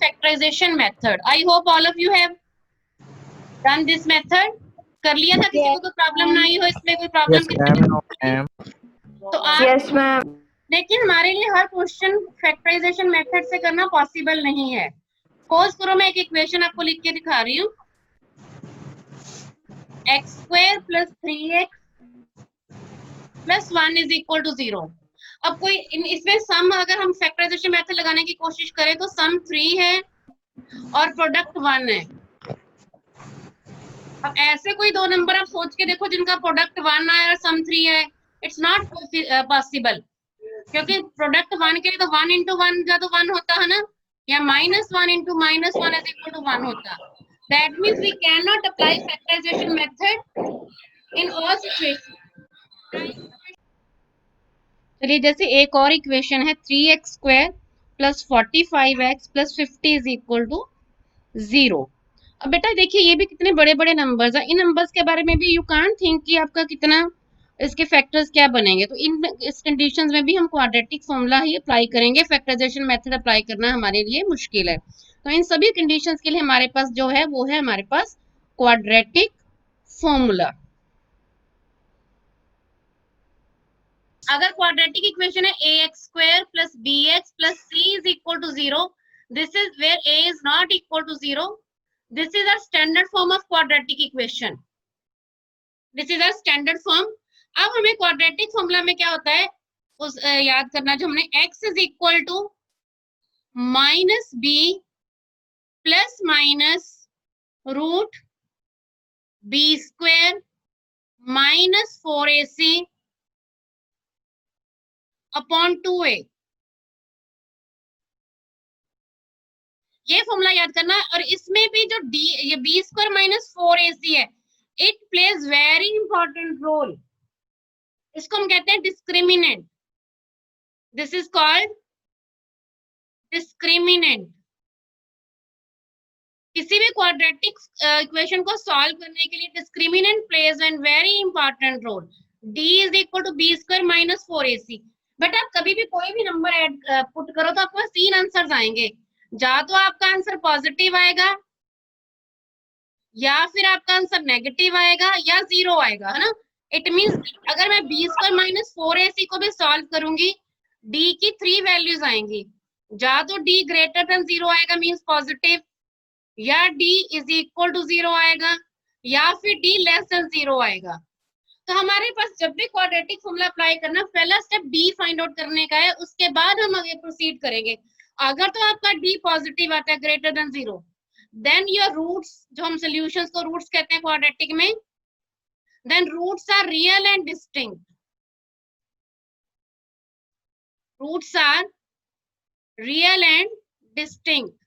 factorization method. I hope all of you have done this method. कर लिया था, किसी को कोई प्रॉब्लम ना आई हो इसमें, कोई problem? Yes ma'am. No ma'am. तो आप यस मैम। लेकिन हमारे लिए हर क्वेश्चन फैक्टराइजेशन मेथड से करना पॉसिबल नहीं है। सपोज करो मैं एक इक्वेशन आपको लिख के दिखा रही हूँ, x² + 3x + 1 = 0। अब कोई इसमें सम अगर हम फैक्टराइजेशन मेथड लगाने की कोशिश करें तो सम 3 है और प्रोडक्ट 1 है। अब ऐसे कोई दो नंबर आप सोच के देखो जिनका प्रोडक्ट 1 आया और सम 3 है, इट्स नॉट पॉसिबल, क्योंकि प्रोडक्ट 1 के लिए तो 1 × 1 का तो 1 होता है ना, या -1 × -1 = 1 होता। That means we can not apply factorization method in all situation. चलिए, जैसे एक और इक्वेशन है 3x² + 45x + 50 = 0। अब बेटा देखिए ये भी कितने बड़े बड़े नंबर्स हैं, इन नंबर्स के बारे में भी यू कांट थिंक कि आपका कितना इसके फैक्टर्स क्या बनेंगे। तो इस कंडीशंस में भी हम क्वाड्रेटिक फॉर्मूला ही अप्लाई करेंगे, फैक्टराइजेशन मेथड अप्लाई करना हमारे लिए मुश्किल है। तो इन सभी कंडीशंस के लिए हमारे पास जो है वो है हमारे पास क्वाड्रेटिक फॉर्मूला। अगर क्वाड्रेटिक इक्वेशन है ax² + bx + c = 0, this is where a is not equal to 0. This is our standard form of quadratic equation. This is our standard form. अब हमें क्वाड्रेटिक फॉर्मूला में क्या होता है उस याद करना, जो हमने x = -b +√b² - 4ac / 2a, ये फॉर्मूला याद करना। और इसमें भी जो ये b² - 4ac है, it plays very important role. इसको हम कहते हैं discriminant. This is called discriminant. किसी भी क्वाड्रेटिक इक्वेशन को सॉल्व करने के लिए discriminant plays an very important role. d = b² - 4ac। But आप कभी भी कोई भी नंबर ऐड पुट करो तो आपको 3 आंसर्स आएंगे, या तो आपका आंसर पॉजिटिव आएगा, या फिर आपका आंसर नेगेटिव आएगा, या 0 आएगा, है ना। इट मींस अगर मैं b² - 4ac को भी सॉल्व करूंगी, d की 3 वैल्यूज आएंगी, या तो d > 0 आएगा मींस पॉजिटिव, या d = 0 आएगा, या फिर d < 0 आएगा। तो हमारे पास जब भी क्वाड्रेटिक फॉर्मूला अप्लाई करना, पहला स्टेप d फाइंड आउट करने का है, उसके बाद हम आगे प्रोसीड करेंगे। अगर तो आपका d पॉजिटिव आता है > 0, देन योर रूट्स, जो हम सॉल्यूशंस को रूट्स कहते हैं क्वाड्रेटिक में, then roots are real and distinct. Roots are real and distinct.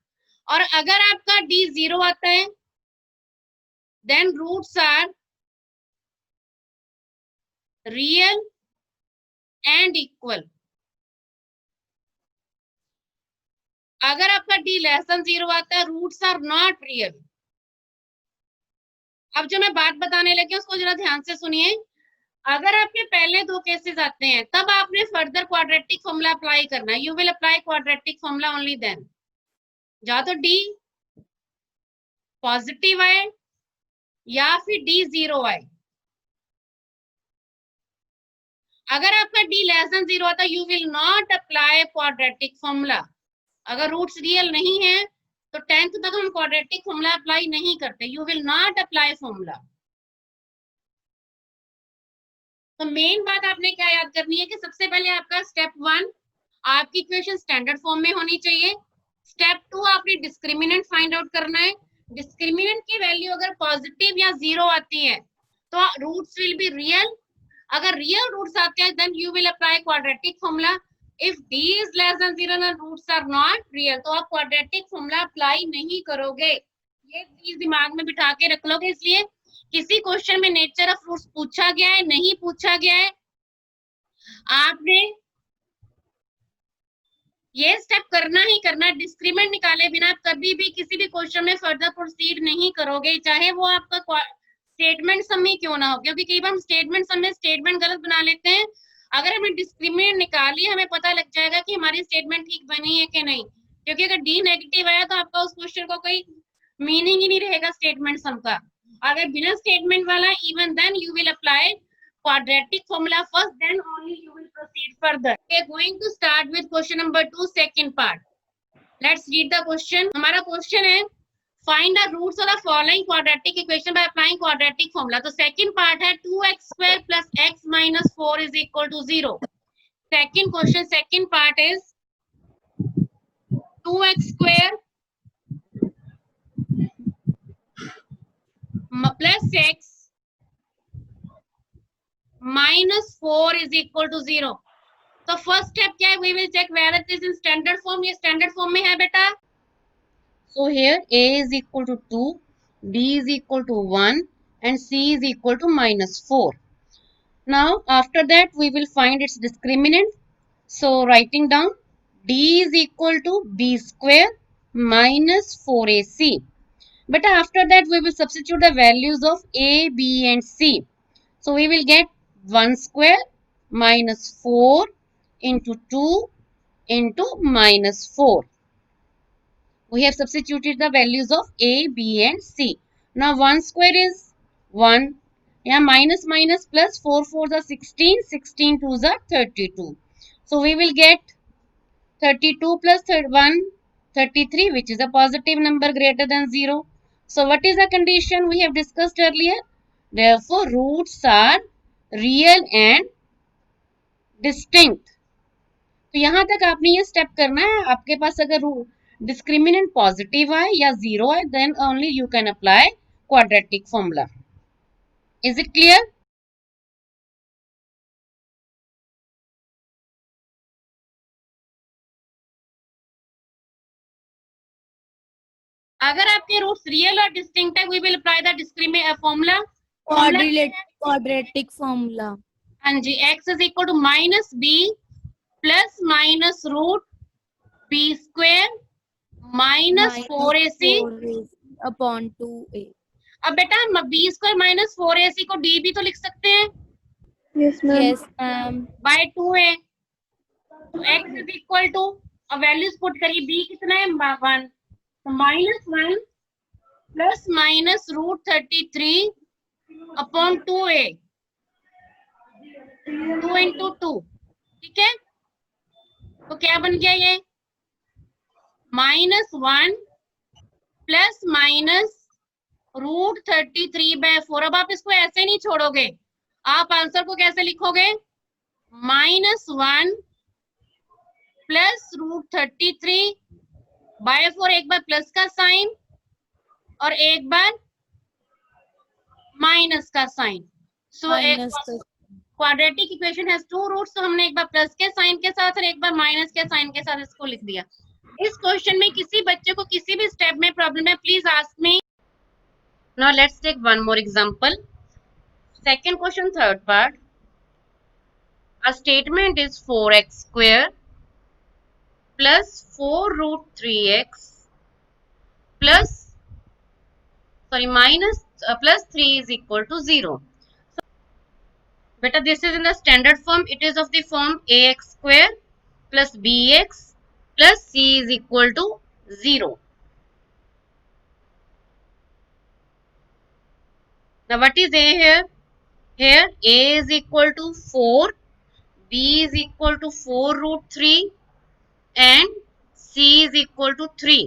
और अगर आपका d 0 आता है, then roots are real and equal. अगर आपका d < 0 आता है, रूट्स आर नॉट रियल। अब जो मैं बात बताने लगी उसको जरा ध्यान से सुनिए। अगर आपके पहले 2 केसेस आते हैं, तब आपने फर्दर क्वाड्रेटिक फॉर्मूला अप्लाई करना है। You will apply quadratic formula only then, या तो d पॉजिटिव आए या फिर d 0 आए। अगर आपका d < 0 आता है, you will not apply quadratic formula. अगर रूट्स रियल नहीं है तो 10th तक हम क्वाड्रेटिक फॉर्मूला अप्लाई नहीं करते। You will not apply formula. तो मेन बात आपने क्या याद करनी है कि सबसे पहले आपका स्टेप 1 आपकी इक्वेशन स्टैंडर्ड फॉर्म में होनी चाहिए। स्टेप 2 आपने डिस्क्रिमिनेंट फाइंड आउट करना है। डिस्क्रिमिनेंट की वैल्यू अगर पॉजिटिव या 0 आती है तो रूट्स विल बी रियल। अगर रियल रूट्स आते हैं, then you will apply quadratic formula. If d is < 0 and roots are not real, तो आप क्वाड्रेटिक फॉर्मूला अप्लाई नहीं करोगे। ये चीज दिमाग में बिठा के रख लोगे। इसलिए किसी क्वेश्चन में नेचर ऑफ रूट्स पूछा गया है, नहीं पूछा गया है, आपने ये स्टेप करना ही करना। डिस्क्रिमिनेंट निकाले बिना कभी भी किसी भी क्वेश्चन में फर्दर प्रोसीड नहीं करोगे, चाहे वो आपका स्टेटमेंट सम ही क्यों ना हो। क्योंकि कई बार हम स्टेटमेंट सम में स्टेटमेंट गलत बना लेते हैं। अगर हमने डिस्क्रिमिनेंट निकाली, हमें पता लग जाएगा कि हमारी स्टेटमेंट ठीक बनी है कि नहीं। क्योंकि अगर डी नेगेटिव आया तो आपका उस क्वेश्चन का कोई मीनिंग ही नहीं रहेगा स्टेटमेंट सम का। अगर बिना स्टेटमेंट वाला, even then you will apply quadratic formula first, then only you will proceed further. We are going to start with question number 2, second part. Let's read the question. हमारा question है find the roots of the following quadratic equation by applying quadratic formula. तो second part है 2x square plus x minus 4 is equal to 0. Second question, second part is 2x square plus x minus 4 is equal to 0. तो first step क्या है? We will check whether it is in standard form. ये standard form में है बेटा। So here a is equal to 2, b is equal to 1 and c is equal to -4. Now after that we will find its discriminant. So writing down d is equal to b square minus 4ac. But after that we will substitute the values of a, b and c. So we will get 1 square minus 4 into 2 into -4. We have substituted the values of a, b and c. Now 1 square is 1. Yeah, minus minus plus 4 4s are 16, 16 2s are 32. So we will get 32 plus 1, 33, which is a positive number greater than 0. So what is the condition we have discussed earlier? Therefore roots are real and distinct. तो यहाँ तक आपने ये step करना है। आपके पास अगर discriminant positive आए या 0 आए, then only you can apply quadratic formula. Is it clear? अगर आपके रूट्स रियल और डिस्टिंक्ट है, we will apply the discriminant formula, quadratic formula. हाँ जी, x is equal to minus B plus minus root B square minus 4ac upon 2a। अब बेटा B square minus 4ac को D भी तो लिख सकते हैं। Yes ma'am. By 2a। तो x इज इक्वल टू, अब वैल्यूज पुट करिए, b कितना है 1, तो -1 plus minus root 33 upon 2a, 2 into 2, ठीक है। तो क्या बन गया ये -1 प्लस माइनस रूट 33/4। अब आप इसको ऐसे नहीं छोड़ोगे, आप आंसर को कैसे लिखोगे? -1 प्लस रूट 33/4, एक बार प्लस का साइन और एक बार माइनस का sign. So quadratic equation has 2 roots, तो हमने एक बार प्लस के साइन के साथ और एक बार माइनस के साइन के साथ इसको लिख दिया। इस क्वेश्चन में किसी बच्चे को किसी भी स्टेप में प्रॉब्लम है, please ask me. Now let's take one more example. Second question, third part. A statement is 4x square plus 4 root 3x plus minus plus 3 is equal to 0. So, beta, this is in the standard form. It is of the form ax square plus bx plus c is equal to 0. Now what is a here? Here a is equal to 4, b is equal to 4 root 3 and c is equal to 3.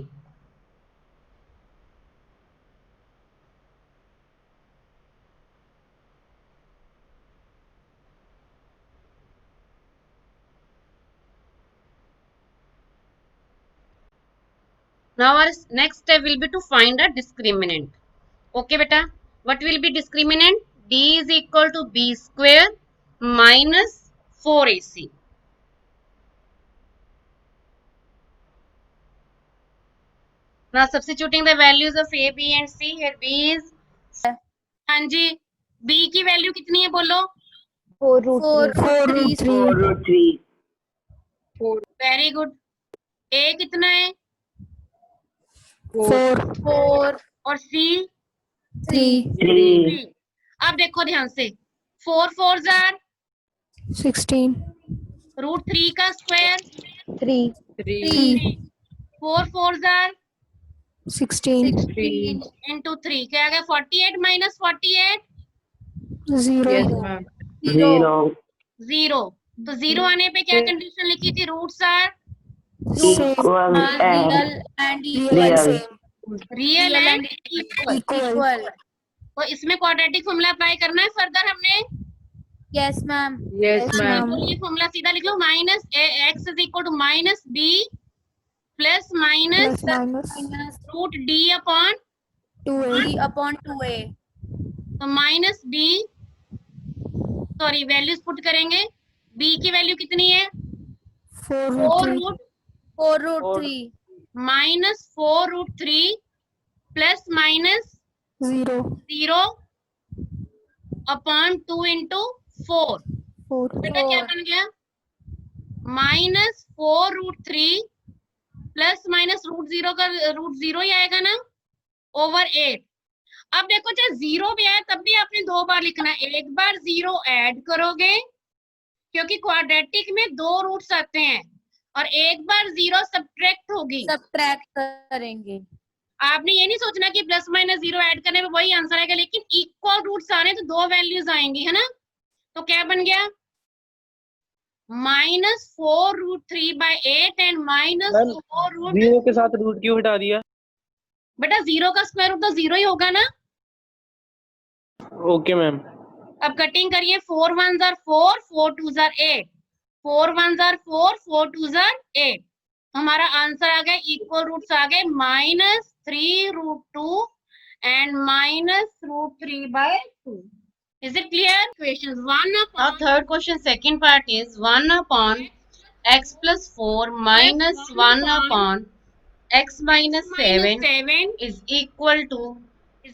Now our next step will be to find a discriminant. Okay beta, what will be discriminant? D is equal to b square minus 4ac. Now substituting the values of a, b and c. Here b is, हाँ जी, b की value कितनी है बोलो? 4 root 3। Very good. a कितना है? 4 और c 3। अब देखो ध्यान से, 4 4s are 16, रूट 3 का स्क्वायर 3। 4 4s are 16. into 3 क्या आ गया 48 minus 48 0. Yes, ma'am. 0 तो 0 आने पे क्या कंडीशन लिखी थी roots are Equal and equal. Real and equal Equal. तो इसमें क्वाड्रेटिक फॉर्मूला अप्लाई करना है फर्दर हमने Yes, ma'am. Yes, ma'am. तो ये फॉर्मूला सीधा लिख लो minus x is equal to minus B plus minus Minus root D upon 2a upon 2a. तो minus b sorry values put करेंगे बी की वैल्यू कितनी है 4 root 4 root 3. Minus 4 root 3 plus minus 0 upon 2 into 4 बेटा क्या बन गया minus 4 root 3 plus minus root 0 ही आएगा ना ओवर 8 अब देखो चाहे 0 भी आए तब भी आपने 2 बार लिखना है एक बार 0 ऐड करोगे क्योंकि क्वाड्रेटिक में 2 रूट्स आते हैं और एक बार 0 सब्ट्रैक्ट होगी Subtract करेंगे. आपने ये नहीं सोचना कि प्लस माइनस 0 ऐड करने में वही आंसर आएगा लेकिन इक्वल रूट्स आ रहे हैं तो 2 वैल्यूज आएंगी है ना तो क्या बन गया minus 4 root 3 by 8 and minus 4 root 0 के साथ रूट क्यों हटा दिया? बेटा 0 का स्क्वायर रूट तो 0 ही होगा ना ओके मैम. अब कटिंग करिए 4 1s are 4 4 2s are 8 4 1s are 4 4 2s are 8 हमारा आंसर आ गया इक्वल रूट्स आ गए minus 3 root 2 and minus root 3 by 2 is it clear questions 1 upon Now third question second part is 1 upon x plus 4 minus 1 upon x minus 7 7 is equal to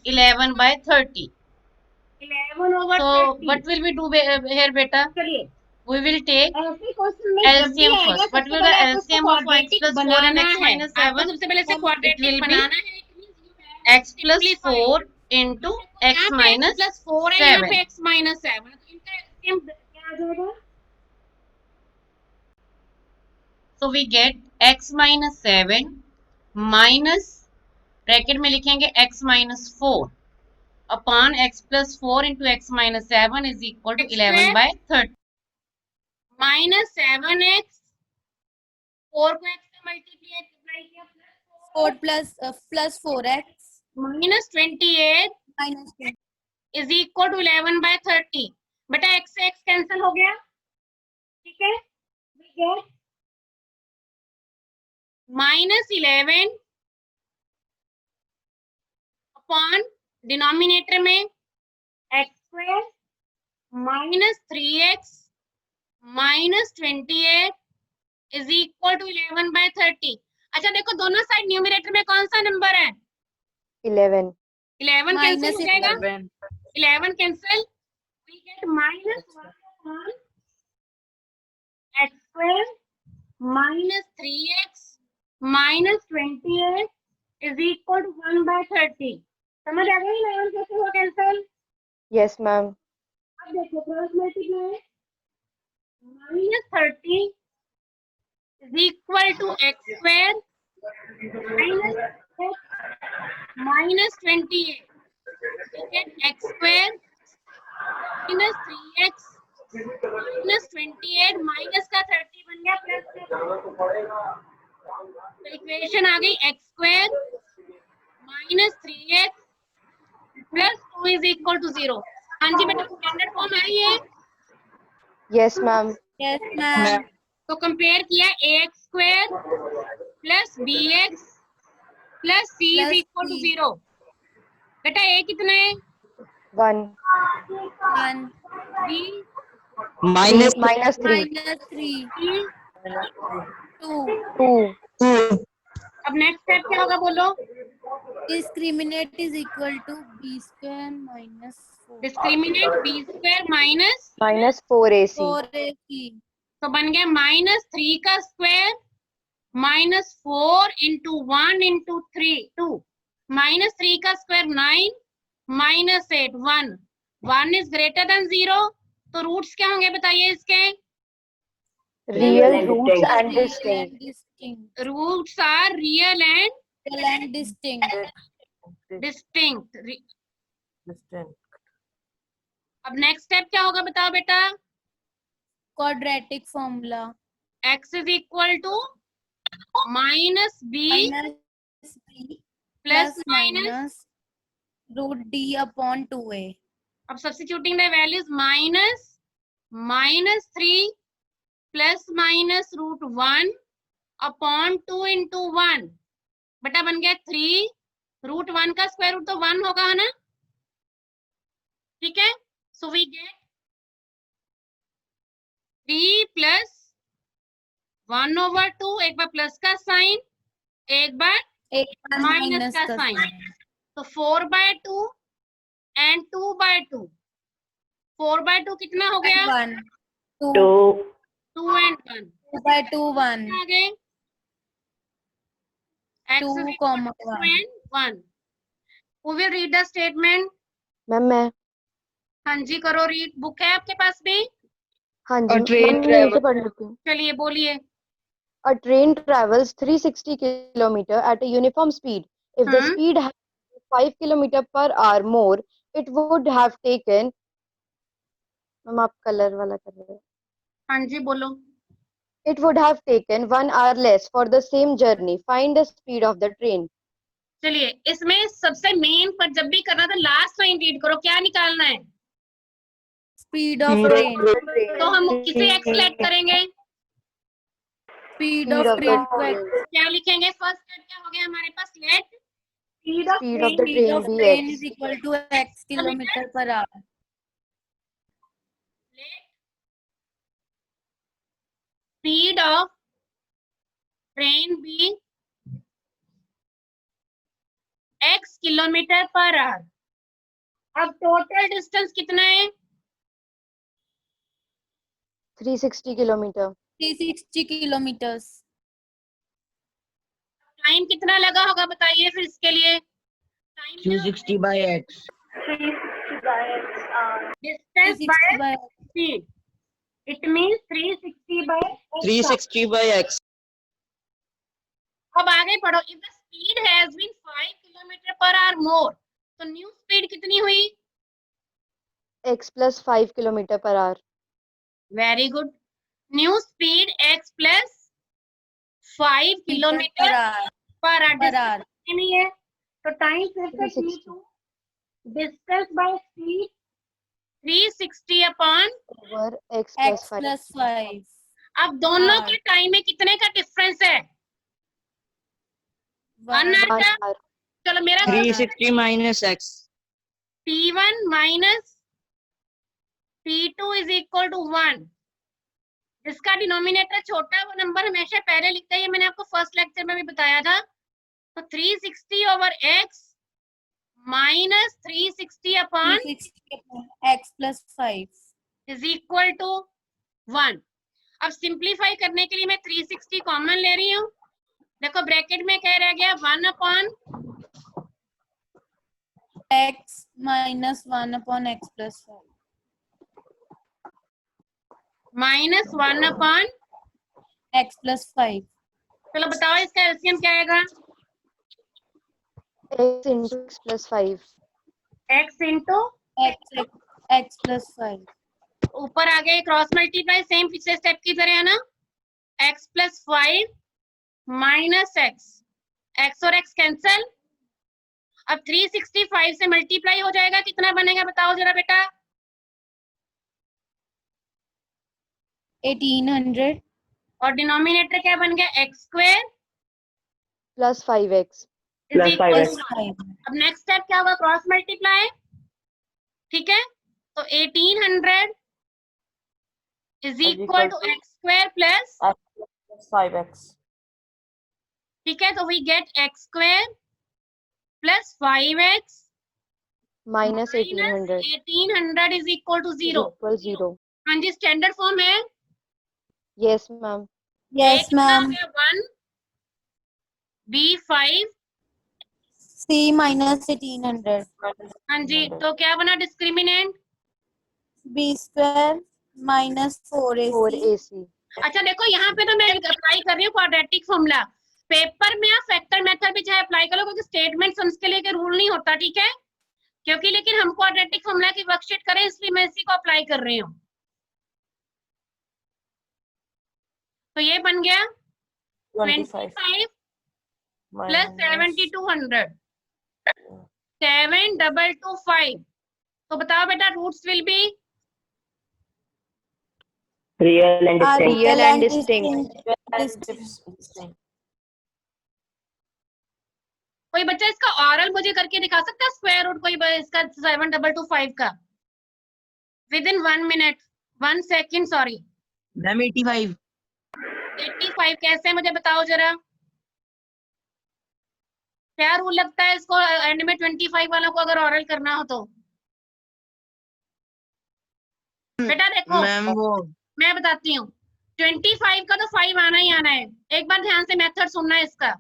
11 by 30. 11 over So 30 what will we do here beta? चलिए We will take ऐसे question में जब भी LCM आएगा first. What सबसे will the पहले आपको LCM of x quadratic plus 4 and banana x है minus आपको 7? सबसे पहले से It क्वाड्रेटिक will be बनाना है it means you have x to plus simplify. 4 into x यहाँ पे minus x plus 4 है यहाँ 7. पे x minus 7 तो इनका LCM क्या आ जाएगा So we get x minus 7 minus bracket में लिखेंगे x minus 4 upon x plus 4 into x minus 7 is equal to 11 by 30. Minus 7x 4 को x से मल्टीप्लाई किया 4 plus 4x minus 28 minus 2. Is equal to 11 by 30 बेटा x से x cancel हो गया ठीक है we get minus 11 upon denominator में x square minus 3x minus 28 is equal to 11 by 30 अच्छा देखो दोनों साइड न्यूमरेटर में कौन सा नंबर है 11 11 कैंसिल हो जाएगा 11. 11 cancel we get minus 1 upon x square minus 3x minus 28 is equal to 1 by 30 समझ आ गई 11 कैसे हुआ कैंसिल यस मैम अब देखो cross multiply minus 30 is equal to x square minus x minus 28 we get x square minus 3x minus 28 minus का 30 बन गया plus तो इक्वेशन आ गई x square minus 3x plus 2 is equal to 0 हाँ जी बेटा स्टैंडर्ड फॉर्म है ये यस मैम Yes, ma'am. तो कंपेयर किया ax square plus bx plus c is Plus equal to c. 0 बेटा a कितना है 1 1 b minus 3 minus 3 c 2. 2 अब नेक्स्ट स्टेप क्या होगा बोलो Discriminant is equal to b square minus 4. Discriminate b square minus minus 4ac 4ac. तो बन गया माइनस 3 का square minus 4 into 1 into 3 2 minus 3 का square 9 minus 8 1 1 is greater than 0 तो रूट्स क्या होंगे बताइए इसके Real, and roots distinct. and Real distinct. and distinct. Roots are real and Real and distinct. distinct. Distinct. अब नेक्स्ट स्टेप क्या होगा बताओ बेटा? Quadratic formula. x is equal to minus b Minus b plus plus minus. minus root d upon 2a. अब substituting the values minus 3 plus minus root 1 upon 2 into 1 बेटा बन गया 3 root 1 का स्क्वायर रूट तो 1 होगा है ना? ठीक है, so we get 3 plus 1 over 2, एक बार प्लस का साइन, एक बार एक बार माइनस माइनस का का साइन, साइन. तो 4/2 and 2/2. 4/2 कितना हो गया? 1 2 2 2 and 1 2/2 1 आ गए. X 2, is equal to 2 1. and 1. Who will read the statement? Ma'am मैं हाँ जी करो रीड. बुक है आपके पास भी? हाँ जी A train मैम मैं यहीं से travel- पढ़ लेती हूँ. चलिए बोलिए. A train travels 360 kilometer at a uniform speed. If the Hmm. speed had 5 kilometer per hour more, it would have taken. Ma'am आप कलर वाला कर रहे हैं. हाँ जी बोलो. It would have taken 1 hour less for the same journey. Find the speed of the train. चलिए इसमें सबसे मेन पर जब भी करना था लास्ट लाइन रीड करो. क्या निकालना है? Speed of Hmm. train. तो हम किसे x सेलेक्ट करेंगे? Speed Speed of of the train to train. x. क्या लिखेंगे? फर्स्ट स्टेप क्या हो गया हमारे पास? Let Speed of the Speed of train be train x. is equal to x kilometer per hour. Speed of train be x kilometre per hour. अब total distance कितना है? 360 kilometer. 360 kilometers. टाइम कितना लगा होगा बताइए फिर इसके लिए. Time 360 by x. Distance 360 by by speed. It means 360 by 360 by x. अब आगे पढ़ो. If the speed has been 5 kilometre per hour more, तो न्यू स्पीड कितनी हुई? X plus 5 kilometer per hour. Very good. New speed x plus 5 per kilometre hour. पर Per hour. नहीं है तो टाइम फिर से 360. Distance by speed 360 upon. Over x plus X 5. plus 5. अब दोनों हाँ. के टाइम में कितने का डिफरेंस है? 1 1 1 आटा. hour. चलो मेरा 360 minus x. P1 minus P2 is equal to 1. जिसका डिनोमिनेटर छोटा वो नंबर हमेशा पहले लिखता है. ये मैंने आपको फर्स्ट लेक्चर में भी बताया था. तो 360 over x minus 360 upon 360 upon x plus 5. Is equal to 1. अब सिंप्लीफाई करने के लिए मैं 360 कॉमन ले रही हूँ. देखो ब्रैकेट में क्या रह गया? 1 upon X minus 1 upon x plus 5. Minus 1 upon. X plus 5. चलो बताओ इसका एलसीएम क्या आएगा? X into x plus 5. x into X plus 5. ऊपर आ गया क्रॉस मल्टीप्लाई. सेम पिछले स्टेप की तरह है ना. x प्लस 5 माइनस x और x कैंसल. अब 365 से मल्टीप्लाई हो जाएगा. कितना बनेगा बताओ जरा बेटा? 1800. और डिनोमिनेटर क्या बन गया? x square Plus 5x. Is Plus equal 5x. To 5. अब नेक्स्ट स्टेप क्या होगा? Cross multiply. ठीक है, तो 1800 is equal to x square plus. 5x. ठीक है, तो we get x square plus 5x Minus 1800. 1800 is equal to 0. Equal 0. हाँ जी स्टैंडर्ड फॉर्म है. Yes, ma'am. Yes, ma'am. 1 B5. C minus 1800. हाँ जी, तो क्या बना discriminant? B square minus 4AC. 4ac. अच्छा देखो यहाँ पे तो मैं अप्लाई कर रही हूँ क्वाड्रेटिक फॉर्मूला, पेपर में आप फैक्टर मेथड भी चाहे अप्लाई करो, क्योंकि स्टेटमेंट सम्स के लिए रूल नहीं होता, ठीक है, क्योंकि लेकिन हम क्वाड्रेटिक फॉर्मूला की वर्कशीट करें इसलिए मैं इसी को अप्लाई कर रही हूँ। तो ये बन गया 25 25 प्लस minus 7200 7225। तो बताओ बेटा roots will be Real and Are distinct. Real and distinct. distinct. कोई बच्चा इसका ऑरल मुझे करके दिखा सकता है स्क्वायर रूट कोई इसका 7225 का with in 1 minute 1 second sorry Ma'am 85. 85 कैसे मुझे बताओ जरा, क्या रूल लगता है इसको एंड में 25 वालों को अगर ऑरल करना हो तो? बेटा देखो Ma'am वो मैं बताती हूँ, 25 का तो 5 आना ही आना है। एक बार ध्यान से मेथड सुनना है इसका,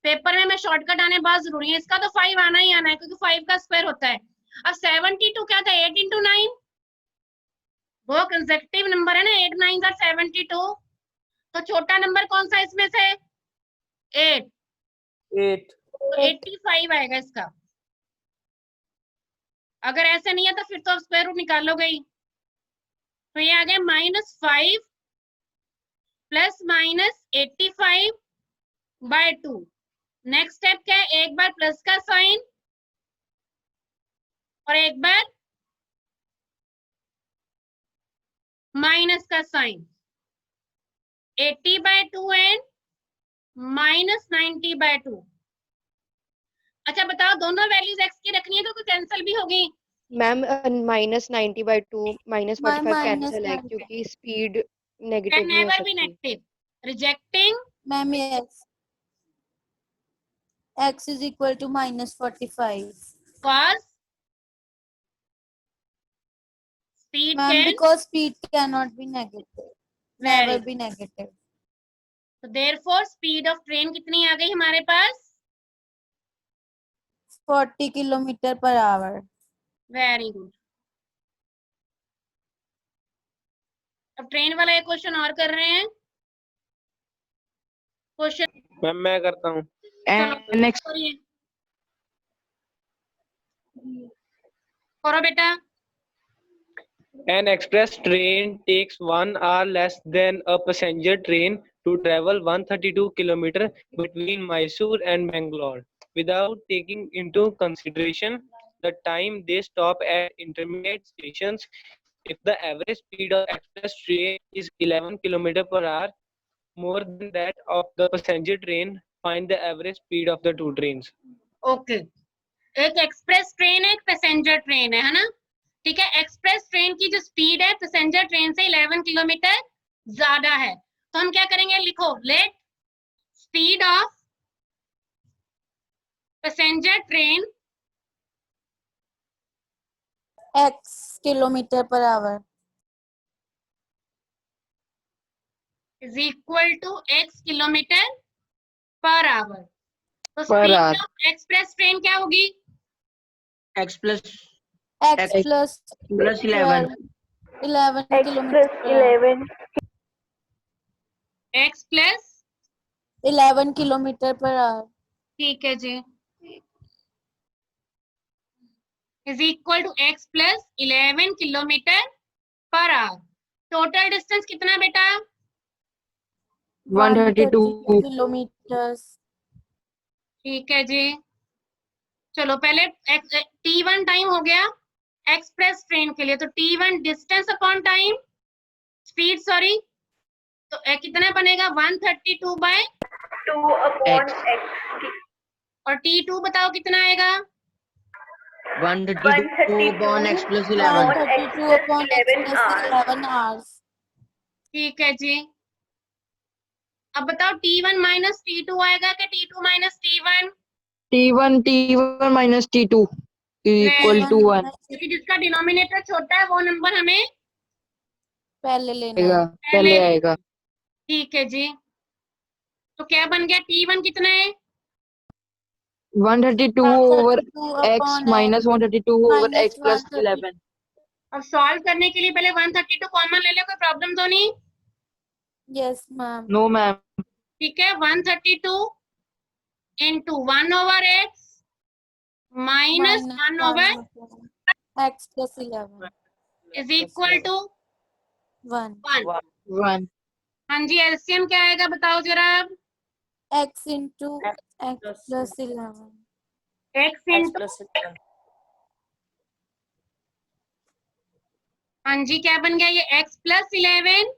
पेपर में मैं शॉर्टकट आने बहुत जरूरी है, इसका तो 5 आना ही आना है क्योंकि 5 का स्क्वायर होता है। अब 72 क्या था 8 into 9, वो कंसेक्टिव नंबर है ना, 8 9 are 72, तो छोटा नंबर कौन सा इसमें से 8, 8 तो 85 आएगा इसका। अगर ऐसे नहीं है तो फिर तो आप स्क्वायर रूट निकालोगे ही। तो ये आ गया -5 प्लस -85 बाय 2। नेक्स्ट स्टेप क्या है, एक बार प्लस का साइन और एक बार माइनस का साइन, 80/2 एंड -90/2। अच्छा बताओ दोनों वैल्यूज x की रखनी है तो कैंसिल भी होगी? मैम -90/2 -45 minus कैंसिल है 90. क्योंकि स्पीड नेगेटिव कैन नहीं हो नेवर बी सकती। Negative, rejecting Ma'am, yes. X is equal to -45. cause speed Ma'am, can because speed cannot be negative. vary. Never be negative. तो therefore speed of train कितनी आ गई हमारे पास? 40 kilometer per hour. Very good. अब train वाला एक question और कर रहे हैं, क्वेश्चन मैम मैं करता हूँ। And next करिए, करो बेटा। An express train takes 1 hour less than a passenger train to travel 132 km between Mysore and Bangalore without taking into consideration the time they stop at intermediate stations. If the average speed of express train is 11 km per hour, more than that of the passenger train, find the average speed of the two trains. Okay एक express train है, एक passenger train है ना, ठीक है। Express train की जो speed है पैसेंजर ट्रेन से 11 किलोमीटर ज्यादा है, तो हम क्या करेंगे, लिखो let speed of passenger train X kilometer per hour. Is equal to x kilometre per hour. तो Per speed hour. Of express train क्या होगी? x plus X X plus plus 11. 11 kilometer per hour. x plus 11 kilometer per hour. ठीक है जी, is equal to x plus 11 kilometre per hour. Total distance कितना बेटा? 132. kilometers. ठीक है जी, चलो पहले t1 टाइम हो गया एक्सप्रेस ट्रेन के लिए, तो t1 distance upon time speed sorry, तो कितना बनेगा 132/2 X. और t2 बताओ कितना आएगा? 132 upon x plus 11. 132 upon X plus 11 hours. ठीक है जी, अब बताओ t1 माइनस t2 आएगा कि t2 minus t1? T1 minus T2 is equal to 1. क्योंकि जिसका डिनोमिनेटर छोटा है वो नंबर हमें पहले लेना आएगा, है. पहले आएगा. ठीक है जी, तो क्या बन गया, t1 कितना है? 132 over 132 x upon minus 132 over minus x plus 132. 11. अब सॉल्व करने के लिए पहले 132 कॉमन ले ले, कोई प्रॉब्लम तो नहीं? Yes, ma'am. No, ma'am. ठीक है, 132 into 1 over x minus 1 over x plus 11 is equal to 1. 1. 1. हाँ जी, एलसीएम क्या आएगा बताओ जरा अब। X into x plus 11. x X into, plus 11. हाँ जी क्या बन गया ये x plus 11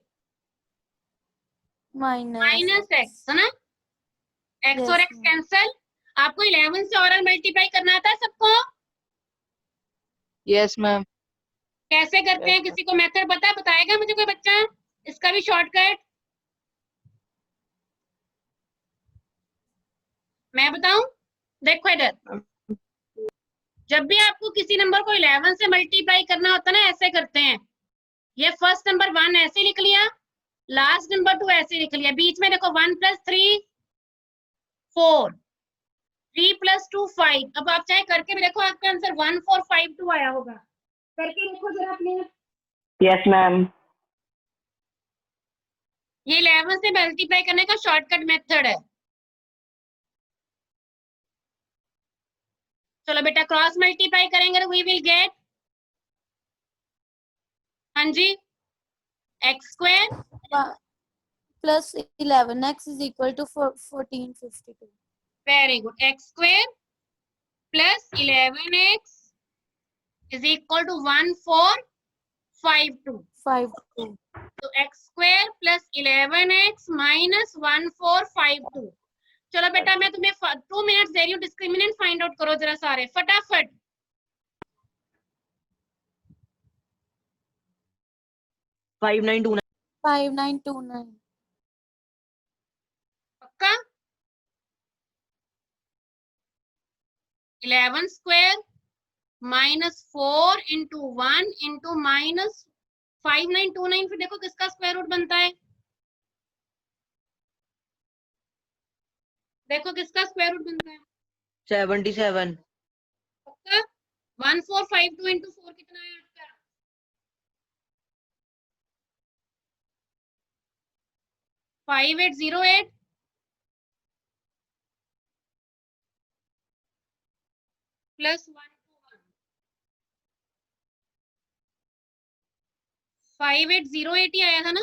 Minus minus x है ना, x Yes, और x ma'am. कैंसल। आपको 11 से और मल्टीप्लाई करना आता है सबको? Yes, ma'am. कैसे करते हैं, Yes, किसी को मेथड पता है? बताएगा मुझे कोई बच्चा इसका भी शॉर्टकट? मैं बताऊं? देखो इधर, जब भी आपको किसी नंबर को 11 से मल्टीप्लाई करना होता है ना, ऐसे करते हैं। ये फर्स्ट नंबर 1 ऐसे लिख लिया, लास्ट नंबर 2 ऐसे लिख लिया, बीच में देखो 1 plus 3 4, 3 plus 2 5। अब आप चाहे करके भी देखो, आपका आंसर 1452 आया होगा। करके देखो जरा अपने। Yes, ma'am. ये 11 से मल्टीप्लाई करने का शॉर्टकट मेथड है। चलो बेटा क्रॉस मल्टीप्लाई करेंगे तो वी विल गेट, हाँ जी, x square Plus 11 x is equal to 1452. Very good, x square plus 11x is equal to 1452। 52. तो x square plus 11x minus 1452। चलो बेटा मैं तुम्हें 2 मिनट्स दे रही हूँ, डिस्क्रिमिनेंट फाइंड आउट करो जरा सारे फटाफट। 5929. 5929. पक्का? 11 square minus 4 into 1 into minus 5929, फिर देखो किसका स्क्वायर रूट बनता है, देखो किसका स्क्वायर रूट बनता है। 77. पक्का? 1452 इंटू 4 कितना है आपका? 5808 प्लस 121 5808 ही आया था ना?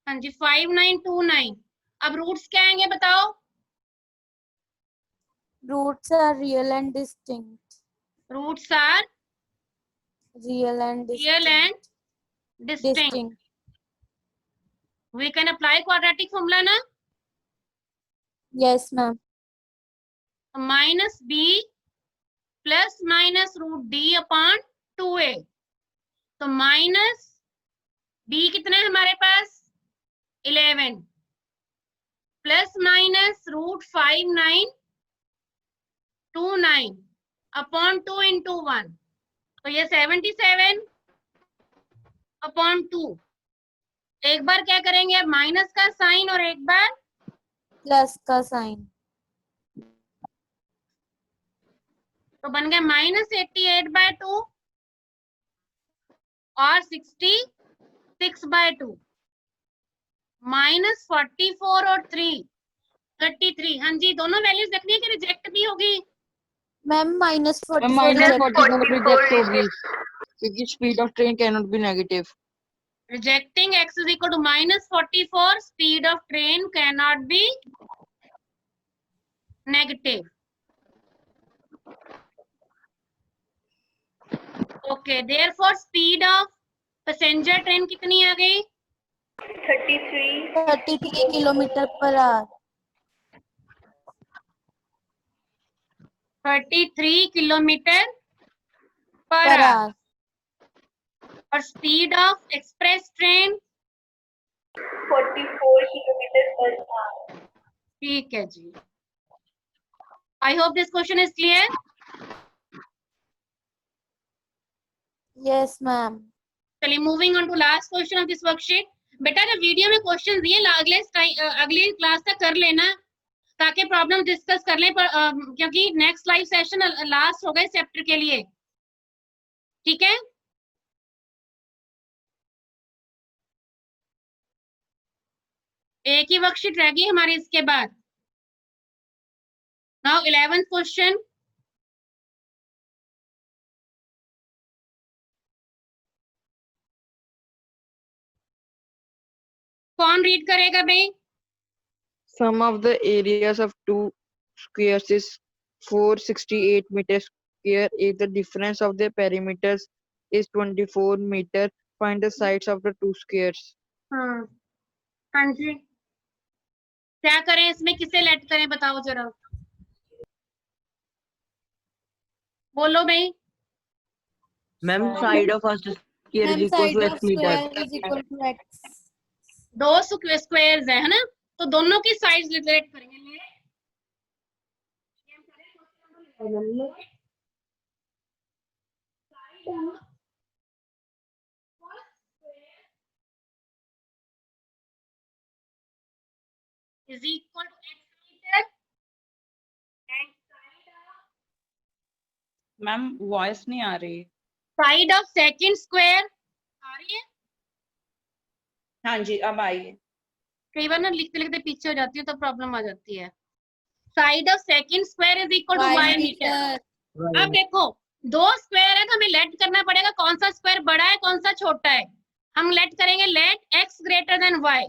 हाँ जी 5929। अब रूट्स क्या आएंगे बताओ? Roots are real and distinct. Roots are Real and real and distinct. distinct. We can apply quadratic formula ना, Yes, ma'am. Minus B plus minus root D upon 2a। तो माइनस बी कितना है हमारे पास 11 plus minus root 5929 upon 2 into 1, तो ये 77 upon 2। एक बार क्या करेंगे अब माइनस का साइन और एक बार Plus का sign. तो बन गया माइनस 88/2 और 66/2 माइनस 44 और 3 33। हाँ जी दोनों वैल्यूज देखनी है कि रिजेक्ट भी होगी? Ma'am, minus 44 Minus rejected. 44 reject होगी क्योंकि speed of train cannot be negative. Rejecting x is equal to minus 44, speed of train cannot be negative. Okay, therefore speed of passenger train कितनी आ गई? 33 kilometer per hour. 33 kilometre per Per hour. hour. और speed of express train 44 kilometers per hour. ठीक है जी। I hope this question is clear. Yes, ma'am. चलिए moving on to last question of this worksheet. बेटा जब video में question दिए अगले क्लास तक कर लेना ताकि प्रॉब्लम डिस्कस कर लें, क्योंकि नेक्स्ट लाइव सेशन लास्ट होगा इस चैप्टर के लिए, ठीक है? एक ही वर्कशीट रह गई हमारी इसके बाद। Now 11th question. कौन रीड करेगा भाई? Sum of the areas of two squares is 468 meters square. If the difference of the perimeters is 24 meter, find the sides of the two squares. हाँ हाँ जी, क्या करें इसमें, किसे लेट करें बताओ जरा, बोलो भाई। Ma'am, side of first square is Ma'am, equal side to of x meter. square is equal to x. दो स्क्वायर्स है ना, तो दोनों की साइड्स लेट करेंगे। is equal to x meter and ma'am voice नहीं आ रही। side of second square आ रही है। हाँ जी अब आई है। कई बार ना लिखते लिखते पीछे हो जाती है तो प्रॉब्लम आ जाती है। Side of second square is equal to y metre. अब देखो दो स्क्वायर है तो हमें लेट करना पड़ेगा कौन सा स्क्वायर बड़ा है कौन सा छोटा है। हम लेट करेंगे let x greater than y,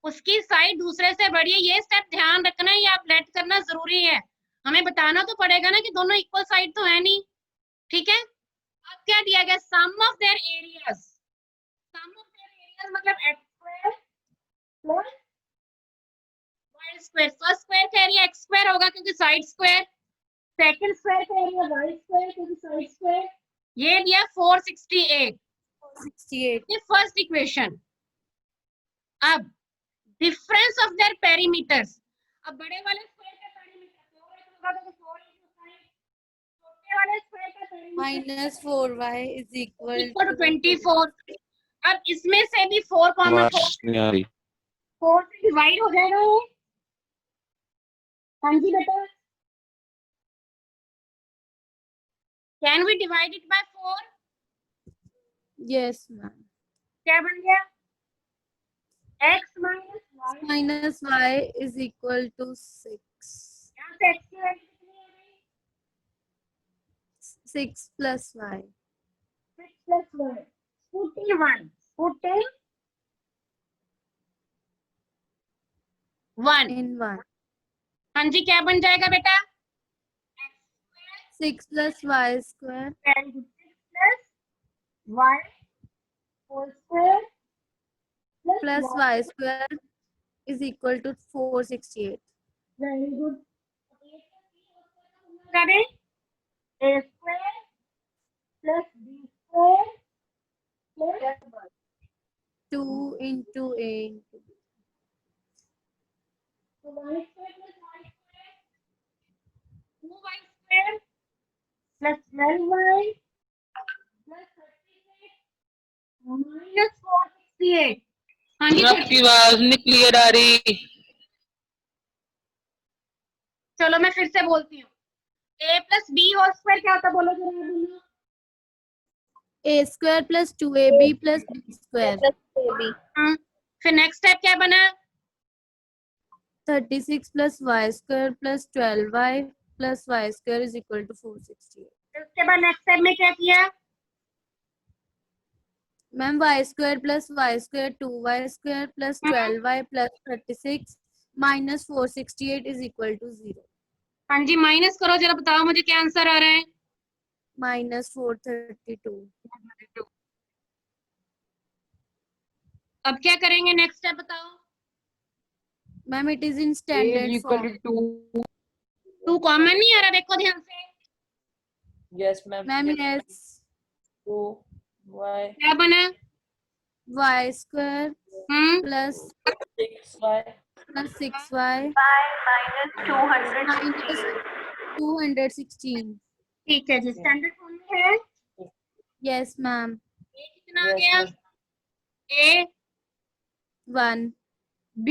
उसकी साइड दूसरे से बड़ी है। ये स्टेप ध्यान रखना है, ये आप लेट करना जरूरी है। हमें बताना तो पड़ेगा ना कि दोनों इक्वल साइड तो है नहीं, ठीक है। अब क्या दिया गया, sum of their areas. Sum of their areas मतलब x स्क्वायर प्लस y स्क्वायर। फर्स्ट स्क्वायर का एरिया x स्क्वायर होगा क्योंकि साइड स्क्वायर, सेकंड स्क्वायर का एरिया y स्क्वायर क्योंकि साइड स्क्वायर। ये दिया 468, 68. ये फर्स्ट इक्वेशन। अब डिफरेंस ऑफ देयर पेरीमीटर्स। अब बड़े वाले स्क्वायर का पेरीमीटर 4 होगा तो 4 into sin, छोटे वाले स्क्वायर का perimeter Minus 4y is equal equal to to 24। अब इसमें से भी 4 कॉमन 4 से डिवाइड हो जाएगा ये। हाँ जी बेटा, can we divide it by 4? yes, ma'am. क्या बन गया, x minus y। Minus y is equal to 6. यहाँ से x की वैल्यू कितनी है भाई? 6 plus y. 6 plus 1, put in 1, put in 1। In 1. हाँ जी, क्या बन जाएगा बेटा, 6 plus y square. 6 plus y whole square Plus y square is equal to 468. very good। करें a square plus b square plus 2 into a into b. so y square plus y square, 2y square plus 12y plus 36 minus 468। हाँ जी, आपकी आवाज नहीं clear आ रही। चलो मैं फिर से बोलती हूँ। a plus b whole square क्या होता है, बोलो जरा बोलो। A square plus 2ab plus b square. फिर नेक्स्ट स्टेप क्या बना, 36 plus y square plus 12y plus y square is equal to 468. उसके बाद नेक्स्ट स्टेप में क्या किया, Ma'am, y square plus y square 2y square plus 12y plus 36 minus 468 is equal to 0. हाँ जी minus करो जरा, बताओ मुझे क्या आंसर आ रहा है। Minus 432. अब क्या करेंगे नेक्स्ट स्टेप बताओ। Ma'am, it is in A standard is equal form. to 2. 2 common नहीं आ रहा, देखो ध्यान से। Yes ma'am. Ma'am, yes. 2y क्या बना, Y square plus 6y plus 6y minus 216. minus 216. ठीक है जी, स्टैंडर्ड फॉर्म में है। Yes, ma'am. a कितना आ गया, a 1, b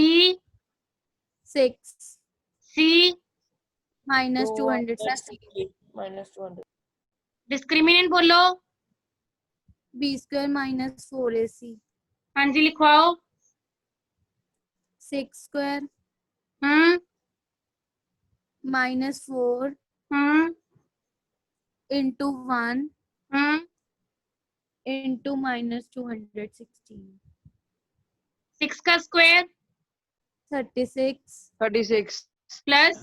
6 c minus 216. minus 200 discriminant बोलो। B square minus 4ac. हाँ जी लिखवाओ। 6 square हम्म minus 4 into 1 into minus 216. 6 का स्क्वायर 36 36 प्लस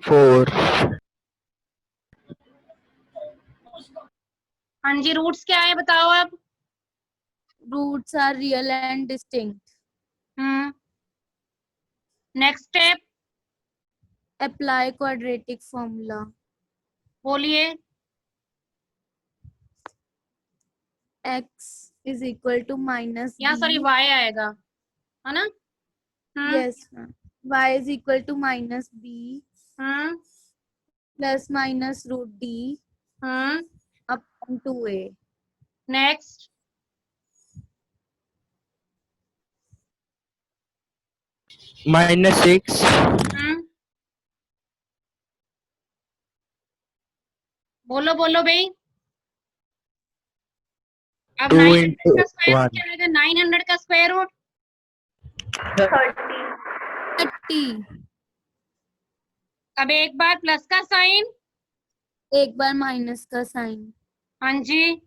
4 हाँ जी, रूट्स क्या है बताओ अब। roots are real and distinct. Next step Apply quadratic formula. बोलिए। X is equal to minus यहाँ सॉरी b. वाई आएगा, है ना। Yes, ma'am. Y is equal to minus b plus minus root d upon 2a. Next minus 6 बोलो बोलो भाई। अब 2 900 into का स्क्वायर रूट 1 क्या आएगा? 900 का स्क्वायर रूट 30. 30. अब एक बार प्लस का साइन, एक बार माइनस का साइन. हाँ जी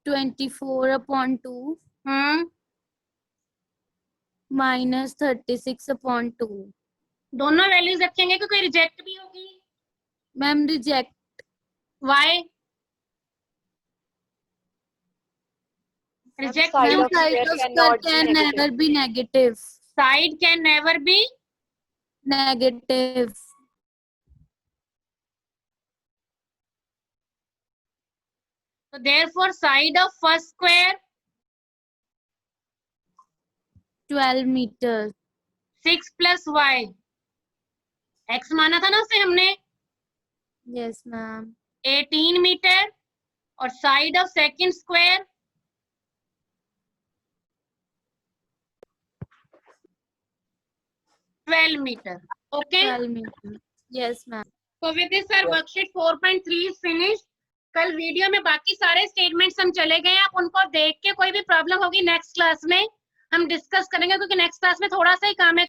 24 upon 2 minus 36 upon 2. दोनों वैल्यूज रखेंगे क्योंकि रिजेक्ट भी होगी। Ma'am reject. Why reject Side क्यों? of Side square of square cannot be can negative. never be negative. Side can never be Negative. तो therefore side of first square 12 meter. 6 plus Y, X माना था ना उसे हमने, Yes, ma'am. 18 metre और side of second square 12 metre. Okay 12 meter. Yes, ma'am. तो with this sir worksheet 4.3 is finish. कल video में बाकी सारे स्टेटमेंट्स हम चले गए, आप उनको देख के कोई भी प्रॉब्लम होगी नेक्स्ट क्लास में हम डिस्कस करेंगे, क्योंकि नेक्स्ट क्लास में थोड़ा सा ही काम है